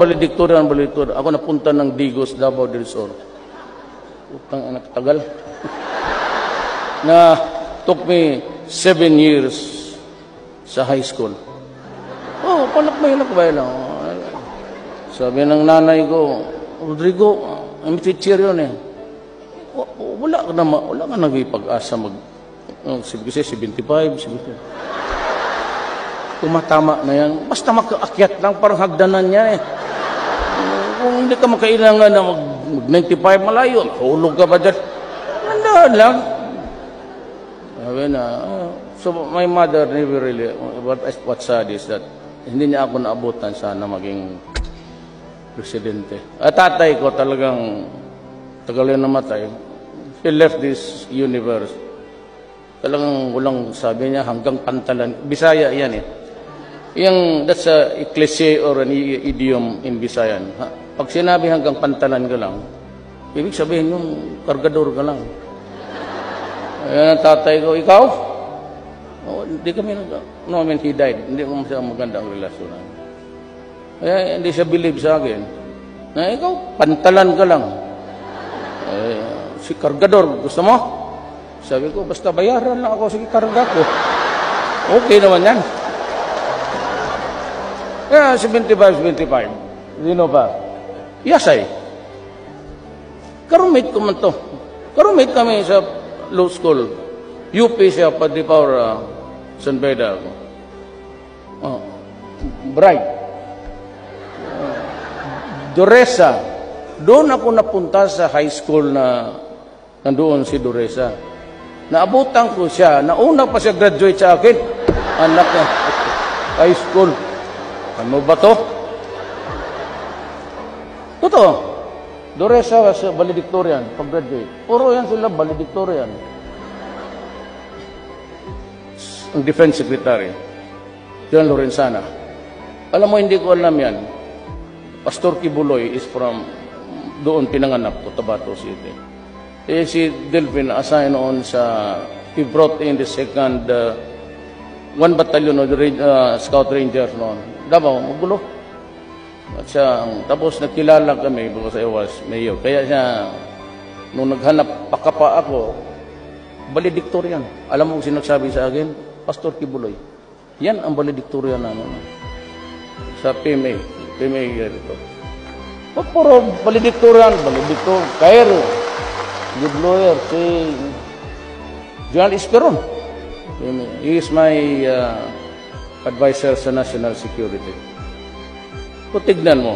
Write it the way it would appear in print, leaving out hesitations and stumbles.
valedictorian. Ako napunta ng Digos, Davao del Sur. Utang anak tagal. Na took me 7 years sa high school. Oh, palakbay lang. Sabi ng nanay ko, Rodrigo, ang teacher yun eh. Wala ka nagipag-asa kasi 75, 70. Tumatama na yan. Basta makaakyat lang, parang hagdanan niya eh. Kung hindi ka makailangan na mag-95 malayo, hulog ka ba dyan? Handaan lang. Sabi na, so my mother never really, what's sad is that hindi niya ako naabutan sana maging presidente. At tatay ko talagang tagal na namatay. He left this universe. Talagang walang sabi niya hanggang pantalan. Bisaya yan eh. That's a cliché or an idiom in Bisayan. Pag sinabi hanggang pantalan ka lang, ibig sabihin yung kargador ka lang. Ayan ang tatay ko, ikaw? Oh, hindi kami no, I mean, he died. Hindi ko masaya maganda ang relasyon. Hindi siya believe sa akin. Ikaw, pantalan ka lang. Si kargador, gusto mo? Sabi ko, basta bayaran lang ako sa karga ko. Okay naman yan. Kaya 75. Sino pa? Yasay. Karumate ko man to. Karumate kami sa law school. UP siya, Padre Paura, San Beda ako. Bright. Doresa. Doon ako napunta sa high school na nandoon si Doresa. Naabutan ko siya. Nauna pa siya graduate sa akin. Anak niya. High school. Ano ba to? Totoo. Doresa was valedictorian pag-graduate. Puro yan sila valedictorian. Ang defense secretary, John Lorenzana. Alam mo, hindi ko alam yan. Pastor Kibuloy is from doon pinanganak ko, Tabato City. Si Delvin assigned on sa, he brought in the second, 1 battalion of the Scout Rangers noon. Davao, magulo. At siya, tapos nakilala kami because I was mayor. Kaya siya, nung naghanap pakapa ako, valedictorian. Alam mo kung sinagsabi sa akin? Pastor Kibuloy. Yan ang valedictorian namin. Sa PMA. PMA ito. Puro valedictorian, Cairo, good lawyer, si General Esperon. He is my advisor sa national security. Kung tignan mo,